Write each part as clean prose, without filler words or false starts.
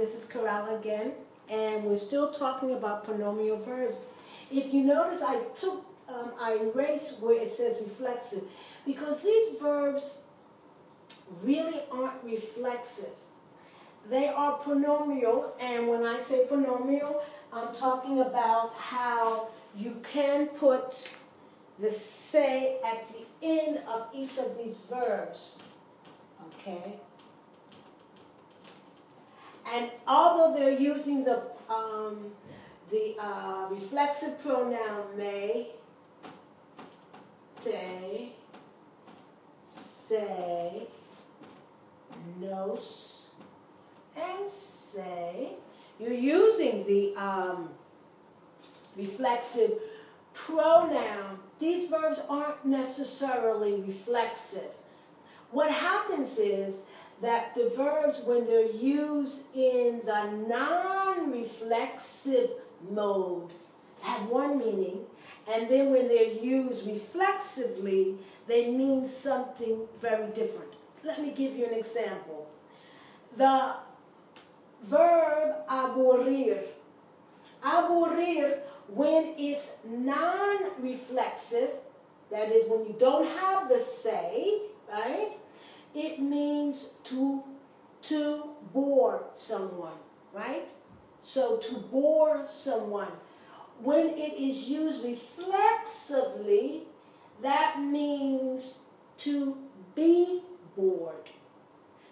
this is Corral again, and we're still talking about pronominal verbs. If you notice, I erased where it says reflexive, because these verbs really aren't reflexive. They are pronominal, and when I say pronominal, I'm talking about how you can put the say at the end of each of these verbs, okay? And although they're using the reflexive pronoun may, day, say, nos, and say, you're using the reflexive pronoun. These verbs aren't necessarily reflexive. What happens is that the verbs, when they're used in the non-reflexive mode, have one meaning, and then when they're used reflexively, they mean something very different. Let me give you an example. The verb aburrir. Aburrir, when it's non-reflexive, that is when you don't have the say, right? It means to bore someone, right? So to bore someone. When it is used reflexively, that means to be bored.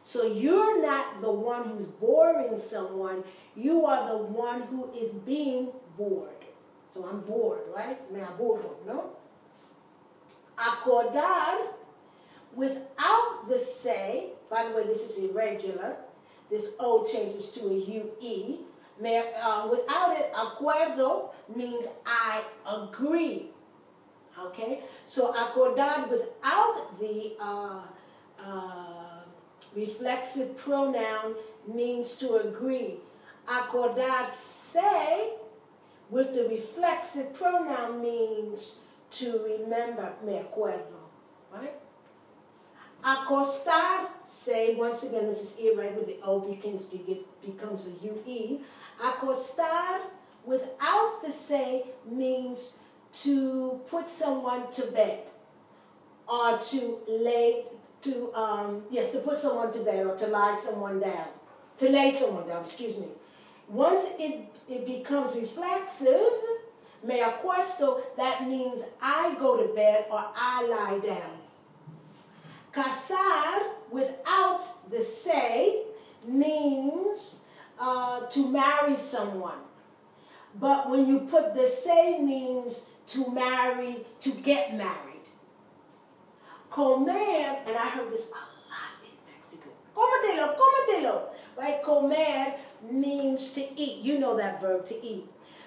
So you're not the one who's boring someone, you are the one who is being bored. So I'm bored, right? Me aburro, no? Acordar, without the say, by the way, this is irregular. This O changes to a UE. Without it, acuerdo means I agree. Okay? So acordar without the reflexive pronoun means to agree. Acordar say with the reflexive pronoun means to remember. Me acuerdo. Right? Acostar, say, once again, this is irregular, the O becomes a UE. Acostar, without the say, means to put someone to bed, or to put someone to bed, or to lie someone down. To lay someone down, excuse me. Once it becomes reflexive, me acuesto, that means I go to bed or I lie down. Casar, without the say, means to marry someone. But when you put the say, means to marry, to get married. Comer, and I heard this a lot in Mexico. Cómetelo, cómetelo. Right? Comer means to eat. You know that verb, to eat.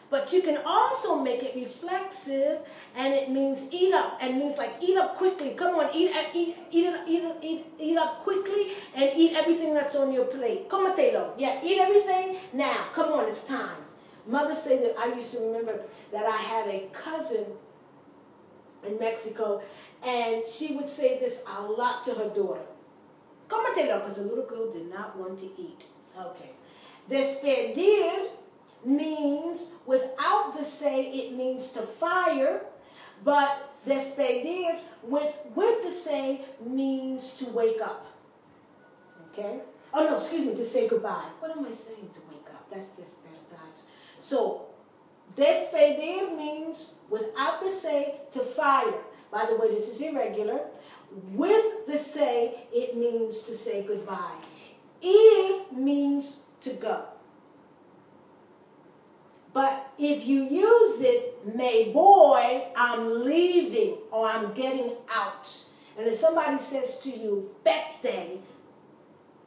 But you can also make it reflexive, and it means eat up, and means like eat up quickly. Come on, eat up quickly, and eat everything that's on your plate. Cometelo. Yeah, eat everything now. Come on, it's time. Mothers say that. I used to remember that I had a cousin in Mexico, and she would say this a lot to her daughter. Cometelo, because the little girl did not want to eat. Okay. Despedir means, without the say, it means to fire, but despedir with the say means to wake up. Okay? Oh no, excuse me, to say goodbye. What am I saying, to wake up? That's despertar. So, despedir means, without the say, to fire. By the way, this is irregular. With the say, it means to say goodbye. Ir means to go. But if you use it, may boy, I'm leaving, or I'm getting out. And if somebody says to you, vete,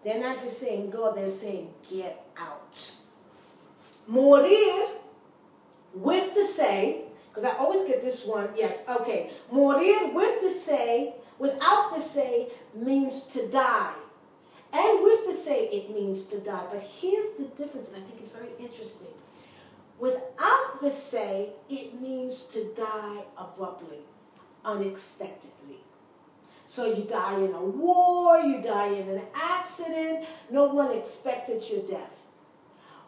they're not just saying go, they're saying get out. Morir, with the say, because I always get this one, yes, okay. Morir with the say, without the say, means to die. And with the say, it means to die. But here's the difference, and I think it's very interesting. Without the say, it means to die abruptly, unexpectedly. So you die in a war, you die in an accident, no one expected your death.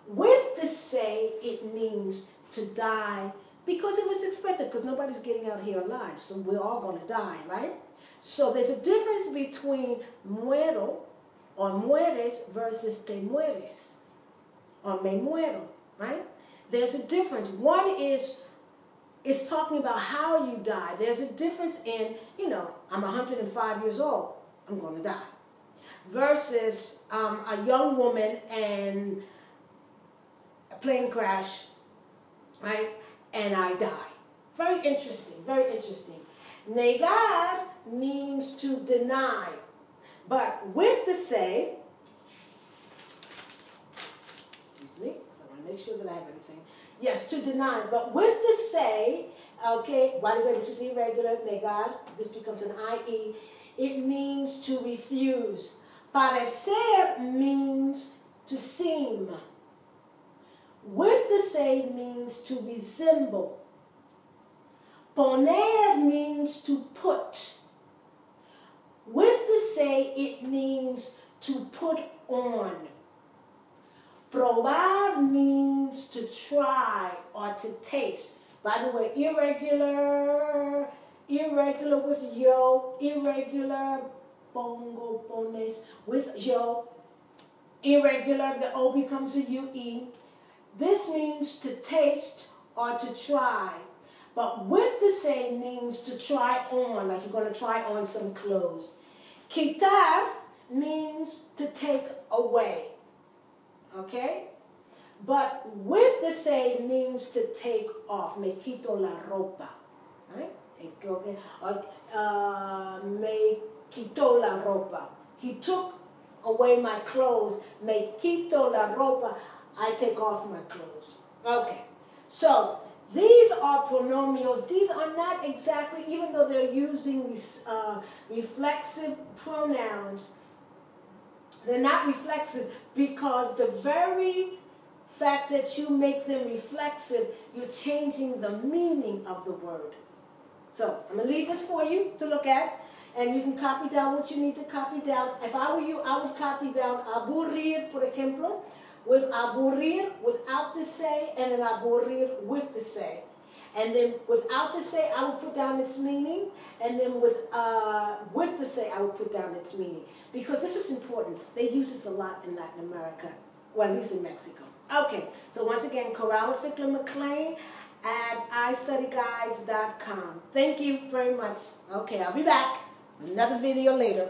With the se, it means to die because it was expected, because nobody's getting out here alive, so we're all going to die, right? So there's a difference between muero or mueres versus te mueres or me muero, right? There's a difference. One is talking about how you die. There's a difference in, I'm 105 years old, I'm going to die. Versus a young woman and a plane crash, right? And I die. Very interesting, very interesting. Negar means to deny. But with the se, excuse me, I want to make sure that I have everything. Yes, to deny. But with the se, okay, by the way, this is irregular, negar, this becomes an IE. It means to refuse. Parecer means to seem. With the se means to resemble. Poner means to put. With the se, it means to put on. Probar means to try or to taste. By the way, irregular with yo, irregular, pongo, pones, with yo. Irregular, the O becomes a UE. This means to taste or to try. But with the se means to try on, like you're going to try on some clothes. Quitar means to take away. Okay? But with the se means to take off. Me quito la ropa. Right? Me quito la ropa. He took away my clothes. Me quito la ropa. I take off my clothes. Okay. So, these are pronominals. These are not exactly, even though they're using reflexive pronouns, they're not reflexive because the very fact that you make them reflexive, you're changing the meaning of the word. So, I'm going to leave this for you to look at, and you can copy down what you need to copy down. If I were you, I would copy down aburrir, por ejemplo, with aburrir without the se, and an aburrir with the se. And then without the se, I would put down its meaning, and then with the se, I would put down its meaning. Because this is important. They use this a lot in Latin America, well, at least in Mexico. Okay, so once again, Corral Fickler McLean at iStudyGuides.com. Thank you very much. Okay, I'll be back with another video later.